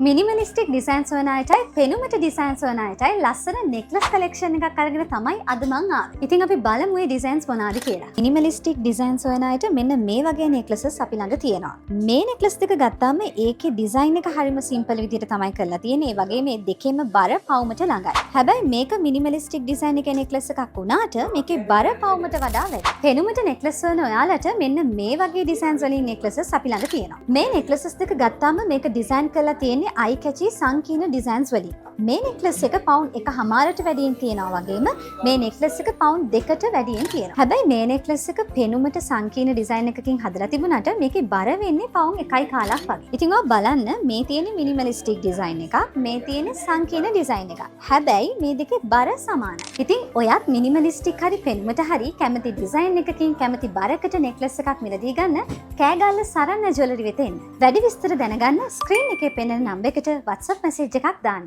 මිනිමලිස්ටික් designs වන අයටයි පෙනුමට designs වන අයටයි ලස්සන නෙක්ලස් කලෙක්ෂන් එකක් අරගෙන තමයි අද මං ආවේ. ඉතින් අපි බලමු මේ ඩිසයින්ස් මොනවාද කියලා. මිනිමලිස්ටික් ඩිසයින්ස් වන අයට මෙන්න මේ වගේ නෙක්ලසස් අපි ළඟ තියෙනවා. මේ නෙක්ලස් දෙක ගත්තාම ඒකේ ඩිසයින් එක හරිම සිම්පල් විදිහට තමයි කරලා තියෙන්නේ. ඒ වගේ මේ දෙකෙම බර පවුමට ළඟයි. හැබැයි මේක මිනිමලිස්ටික් ඩිසයින් එකේ නෙක්ලස් එකක් වුණාට මේකේ බර පවුමට වඩා වැඩි. පෙනුමට නෙක්ලස් වන ඔයාලට මෙන්න මේ වගේ ඩිසයින්ස් වලින් නෙක්ලසස් අපි ළඟ තියෙනවා. මේ නෙක්ලසස් දෙක ගත්තාම මේක ඩිසයින් කරලා තියෙන්නේ අයි කැචි සංකීර්ණ ඩිසයින්ස් වලින්. මේ නෙක්ලස් එක පවුන් 1.5ට වැඩියෙන් තියෙනවා වගේම මේ නෙක්ලස් එක පවුන් 2ට වැඩියෙන් තියෙනවා. හැබැයි මේ නෙක්ලස් එක පෙනුමට සංකීර්ණ ඩිසයින් එකකින් හදලා තිබුණාට මේකේ බර වෙන්නේ පවුන් 1.5 වගේ. ඉතින් ඔය බලන්න මේ තියෙන්නේ මිනිමලිස්ටික් ඩිසයින් එකක්, මේ තියෙන්නේ සංකීර්ණ ඩිසයින් එකක්. හැබැයි මේ දෙකේ බර සමානයි. ඉතින් ඔයත් මිනිමලිස්ටික් හරි පෙනුමට හරි කැමති ඩිසයින් එකකින් කැමති බරකට නෙක්ලස් එකක් මිලදී ගන්න කෑගල්ල සරන්න ජුවලරි වෙත එන්න. වැඩි විස්තර දැනගන්න ස්ක්‍රීන් එකේ පෙනෙන නම්බර් එකට WhatsApp මැසේජ් එකක් දාන්න.